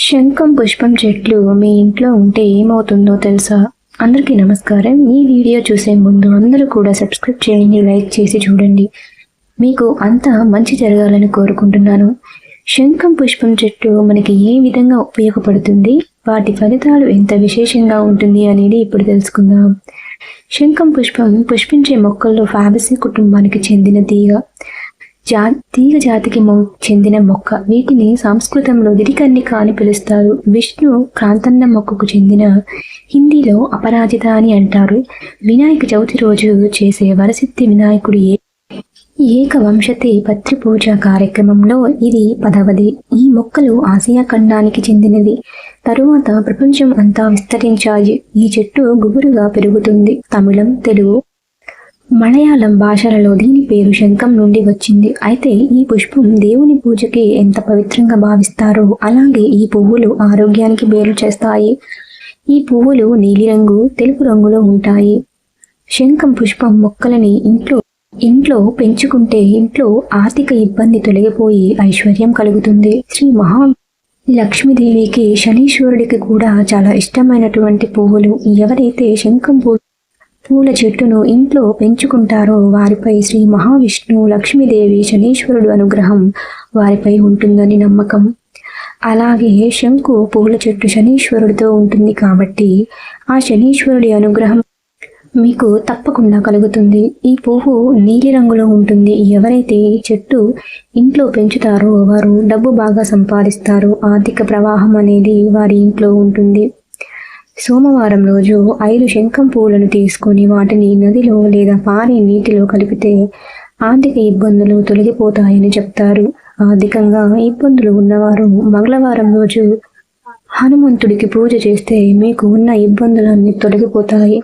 శంఖం, పుష్పం చెట్లు మీ ఇంట్లో ఉంటే ఏమవుతుందో తెలుసా? అందరికీ నమస్కారం. ఈ వీడియో చూసే ముందు అందరూ కూడా సబ్స్క్రైబ్ చేయండి, లైక్ చేసి చూడండి. మీకు అంతా మంచి జరగాలని కోరుకుంటున్నాను. శంఖం, పుష్పం చెట్టు మనకి ఏ విధంగా ఉపయోగపడుతుంది, వాటి ఫలితాలు ఎంత విశేషంగా ఉంటుంది అనేది ఇప్పుడు తెలుసుకుందాం. శంఖం పుష్పం పుష్పించే మొక్కల్లో ఫ్యాబేసి కుటుంబానికి చెందిన తీగ జాతికి చెందిన మొక్క. వీటిని సంస్కృతంలో గిరికన్నిక అని పిలుస్తారు. విష్ణు క్రాంతన్న మొక్కకు చెందిన హిందీలో అపరాజిత అని అంటారు. వినాయక చవితి రోజు చేసే వరసిద్ధి వినాయకుడి ఏకవంశతి పత్రి పూజ కార్యక్రమంలో ఇది 10వది. ఈ మొక్కలు ఆసియా ఖండానికి చెందినది. తరువాత ప్రపంచం అంతా విస్తరించాయి. ఈ చెట్టు గుబురుగా పెరుగుతుంది. తమిళం, తెలుగు, మలయాళం భాషలలో దీని పేరు శంఖం నుండి వచ్చింది. అయితే ఈ పుష్పం దేవుని పూజకి ఎంత పవిత్రంగా భావిస్తారో అలాగే ఈ పువ్వులు ఆరోగ్యానికి మేలు చేస్తాయి. ఈ పువ్వులు నీలిరంగు, తెలుపు రంగులో ఉంటాయి. శంఖం పుష్పం మొక్కలని ఇంట్లో పెంచుకుంటే ఇంట్లో ఆర్థిక ఇబ్బంది తొలగిపోయి ఐశ్వర్యం కలుగుతుంది. శ్రీ మహాలక్ష్మీదేవికి, శనీశ్వరుడికి కూడా చాలా ఇష్టమైనటువంటి పువ్వులు. ఎవరైతే శంఖం పూల చెట్టును ఇంట్లో పెంచుకుంటారో వారిపై శ్రీ మహావిష్ణువు, లక్ష్మీదేవి, శనీశ్వరుడు అనుగ్రహం వారిపై ఉంటుందని నమ్మకం. అలాగే శంకు పూల చెట్టు శనీశ్వరుడితో ఉంటుంది కాబట్టి ఆ శనీశ్వరుడి అనుగ్రహం మీకు తప్పకుండా కలుగుతుంది. ఈ పువ్వు నీలి రంగులో ఉంటుంది. ఎవరైతే ఈ చెట్టు ఇంట్లో పెంచుతారో వారు డబ్బు బాగా సంపాదిస్తారు. ఆర్థిక ప్రవాహం అనేది వారి ఇంట్లో ఉంటుంది. సోమవారం రోజు 5 శంఖం పువ్వులను తీసుకొని వాటిని నదిలో లేదా పారే నీటిలో కలిపితే ఆర్థిక ఇబ్బందులు తొలగిపోతాయని చెప్తారు. ఆర్థికంగా ఇబ్బందులు ఉన్నవారు మంగళవారం రోజు హనుమంతుడికి పూజ చేస్తే మీకు ఉన్న ఇబ్బందులన్నీ తొలగిపోతాయి.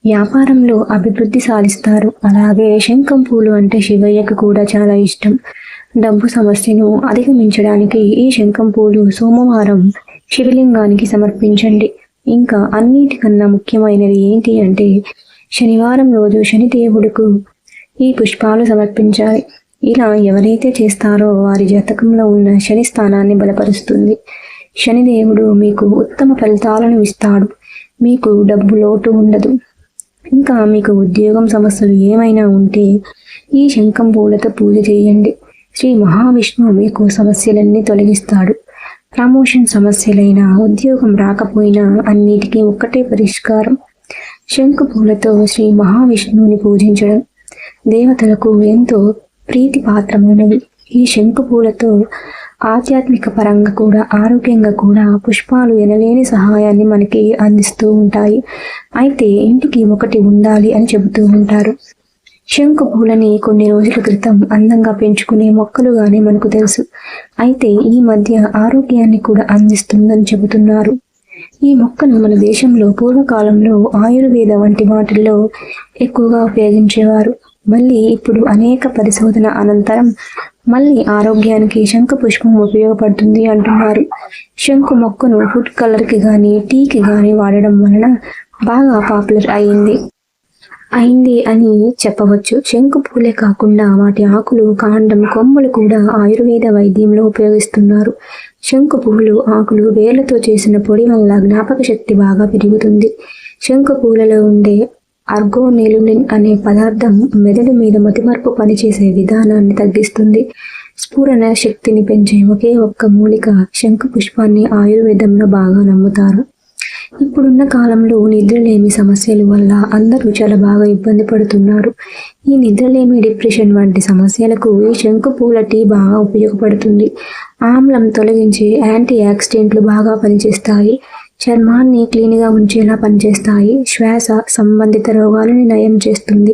వ్యాపారంలో అభివృద్ధి సాధిస్తారు. అలాగే శంఖం పూలు అంటే శివయ్యకు కూడా చాలా ఇష్టం. డబ్బు సమస్యను అధిగమించడానికి ఈ శంఖం పూలు సోమవారం శివలింగానికి సమర్పించండి. ఇంకా అన్నిటికన్నా ముఖ్యమైనది ఏంటి అంటే శనివారం రోజు శనిదేవుడుకు ఈ పుష్పాలు సమర్పించాలి. ఇలా ఎవరైతే చేస్తారో వారి జాతకంలో ఉన్న శని స్థానాన్ని బలపరుస్తుంది. శనిదేవుడు మీకు ఉత్తమ ఫలితాలను ఇస్తాడు. మీకు డబ్బు లోటు ఉండదు. ఇంకా మీకు ఉద్యోగం సమస్యలు ఏమైనా ఉంటే ఈ శంఖం పూలతో పూజ చేయండి. శ్రీ మహావిష్ణువు మీకు సమస్యలన్నీ తొలగిస్తాడు. ప్రమోషన్ సమస్యలైనా, ఉద్యోగం రాకపోయినా అన్నిటికీ ఒక్కటే పరిష్కారం. శంకు పూలతో శ్రీ మహావిష్ణువుని పూజించడం దేవతలకు ఎంతో ప్రీతిపాత్రమైనవి. ఈ శంకు పూలతో ఆధ్యాత్మిక పరంగా కూడా, ఆరోగ్యంగా కూడా పుష్పాలు ఎనలేని సహాయాన్ని మనకి అందిస్తూ ఉంటాయి. అయితే ఇంటికి ఒకటి ఉండాలి అని చెబుతూ ఉంటారు. శంకు పూలని కొన్ని రోజుల క్రితం అందంగా పెంచుకునే మొక్కలుగానే మనకు తెలుసు. అయితే ఈ మధ్య ఆరోగ్యాన్ని కూడా అందిస్తుందని చెబుతున్నారు. ఈ మొక్కను మన దేశంలో పూర్వకాలంలో ఆయుర్వేద వంటి వాటిల్లో ఎక్కువగా ఉపయోగించేవారు. మళ్ళీ ఇప్పుడు అనేక పరిశోధన అనంతరం మళ్ళీ ఆరోగ్యానికి శంఖ పుష్పం ఉపయోగపడుతుంది అంటున్నారు. శంకు మొక్కను ఫుడ్ కలర్కి కానీ టీకి కానీ వాడడం వలన బాగా పాపులర్ అయింది అని చెప్పవచ్చు. శంకు పూలే కాకుండా వాటి ఆకులు, కాండం, కొమ్మలు కూడా ఆయుర్వేద వైద్యంలో ఉపయోగిస్తున్నారు. శంకు పువ్వులు, ఆకులు, వేర్లతో చేసిన పొడి వల్ల జ్ఞాపక శక్తి బాగా పెరుగుతుంది. శంకు పూలలో ఉండే అర్గోనెలులిన్ అనే పదార్థం మెదడు మీద మతిమరుపు పనిచేసే విధానాన్ని తగ్గిస్తుంది. స్ఫురణ శక్తిని పెంచే ఒకే ఒక్క మూలిక శంకు పుష్పాన్ని ఆయుర్వేదంలో బాగా నమ్ముతారు. ఇప్పుడున్న కాలంలో నిద్రలేమి సమస్యల వల్ల అందరూ చాలా బాగా ఇబ్బంది పడుతున్నారు. ఈ నిద్రలేమి, డిప్రెషన్ వంటి సమస్యలకు ఈ శంకు పూల టీ బాగా ఉపయోగపడుతుంది. ఆమ్లం తొలగించే యాంటీ ఆక్సిడెంట్లు బాగా పనిచేస్తాయి. చర్మాన్ని క్లీన్గా ఉంచేలా పనిచేస్తాయి. శ్వాస సంబంధిత రోగాలను నయం చేస్తుంది.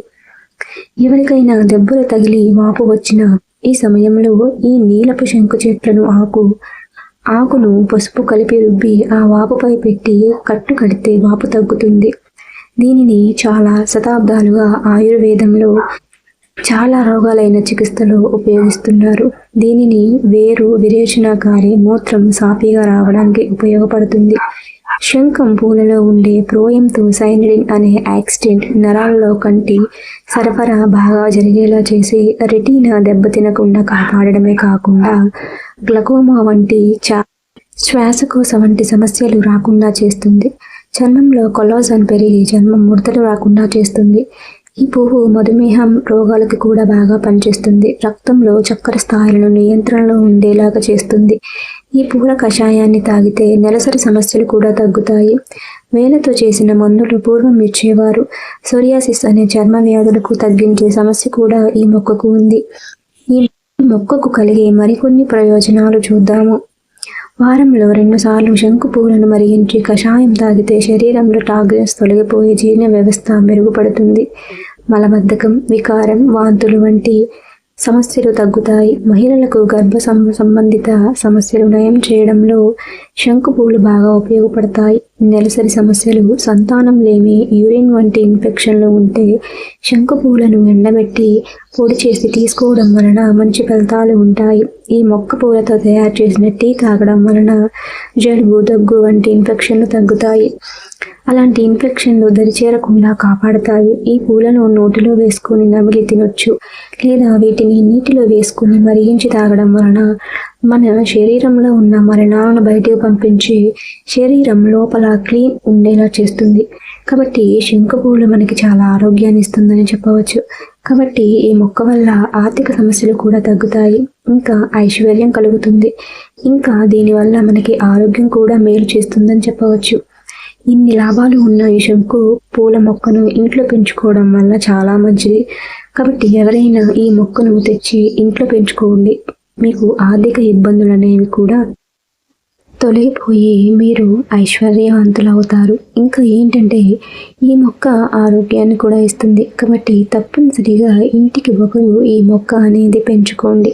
ఎవరికైనా దెబ్బలు తగిలి వాపు వచ్చిన ఈ సమయంలో ఈ నీలపు శంకు చెట్లను ఆకును పసుపు కలిపి రుబ్బి ఆ వాపుపై పెట్టి కట్టు కడితే వాపు తగ్గుతుంది. దీనిని చాలా శతాబ్దాలుగా ఆయుర్వేదంలో చాలా రోగాలైన చికిత్సలో ఉపయోగిస్తున్నారు. దీనిని వేరు విరేచనకారి, మూత్రం సాఫీగా రావడానికి ఉపయోగపడుతుంది. శంఖం పూలలో ఉండే ప్రోయంతో సైనిడిన్ అనే యాక్సిడెంట్ నరాలలో కంటి సరఫరా బాగా జరిగేలా చేసి రెటీనా దెబ్బతినకుండా కాపాడడమే కాకుండా గ్లకోమా వంటి శ్వాసకోశ వంటి సమస్యలు రాకుండా చేస్తుంది. చర్మంలో కొల్లాజన్ పెరిగి చర్మం ముడతలు రాకుండా చేస్తుంది. ఈ పువ్వు మధుమేహం రోగాలకు కూడా బాగా పనిచేస్తుంది. రక్తంలో చక్కెర స్థాయిలను నియంత్రణలో ఉండేలాగా చేస్తుంది. ఈ పువ్వుల కషాయాన్ని తాగితే నెలసరి సమస్యలు కూడా తగ్గుతాయి. వేలతో చేసిన మందులు పూర్వం ఇచ్చేవారు. సోరియాసిస్ అనే చర్మ వ్యాధులకు తగ్గించే సమస్య కూడా ఈ మొక్కకు ఉంది. ఈ మొక్కకు కలిగే మరికొన్ని ప్రయోజనాలు చూద్దాము. వారంలో 2 సార్లు శంకు పువ్వులను మరిగించి కషాయం తాగితే శరీరంలో టాక్సిన్స్ తొలగిపోయి జీర్ణ వ్యవస్థ మెరుగుపడుతుంది. మలబద్ధకం, వికారం, వాంతులు వంటి సమస్యలు తగ్గుతాయి. మహిళలకు గర్భ సంబంధిత సమస్యలు నయం చేయడంలో శంకు పువ్వులు బాగా ఉపయోగపడతాయి. నెలసరి సమస్యలు, సంతానం లేమి, యూరిన్ వంటి ఇన్ఫెక్షన్లు ఉంటే శంకు పువ్వులను ఎండబెట్టి పొడి చేసి తీసుకోవడం వలన మంచి ఫలితాలు ఉంటాయి. ఈ మొక్క పువ్వులతో తయారు చేసిన టీ తాగడం వలన జలుబు, దగ్గు వంటి ఇన్ఫెక్షన్లు తగ్గుతాయి. అలాంటి ఇన్ఫెక్షన్లు దరిచేరకుండా కాపాడతాయి. ఈ పూలను నోటిలో వేసుకుని నమిలి తినొచ్చు, లేదా వీటిని నీటిలో వేసుకుని మరిగించి తాగడం వలన మన శరీరంలో ఉన్న మలినాలను బయటకు పంపించి శరీరం లోపల క్లీన్ ఉండేలా చేస్తుంది. కాబట్టి శంకు పువ్వులు మనకి చాలా ఆరోగ్యాన్ని ఇస్తుందని చెప్పవచ్చు. కాబట్టి ఈ మొక్క వల్ల ఆర్థిక సమస్యలు కూడా తగ్గుతాయి, ఇంకా ఐశ్వర్యం కలుగుతుంది, ఇంకా దీనివల్ల మనకి ఆరోగ్యం కూడా మేలు చేస్తుందని చెప్పవచ్చు. ఇన్ని లాభాలు ఉన్న ఈ శంకు పూల మొక్కను ఇంట్లో పెంచుకోవడం వల్ల చాలా మంచిది. కాబట్టి ఎవరైనా ఈ మొక్కను తెచ్చి ఇంట్లో పెంచుకోండి. మీకు ఆర్థిక ఇబ్బందులు అనేవి కూడా తొలగిపోయి మీరు ఐశ్వర్యవంతులు అవుతారు. ఇంకా ఏంటంటే ఈ మొక్క ఆరోగ్యాన్ని కూడా ఇస్తుంది. కాబట్టి తప్పనిసరిగా ఇంటికి ఒకరు ఈ మొక్క అనేది పెంచుకోండి.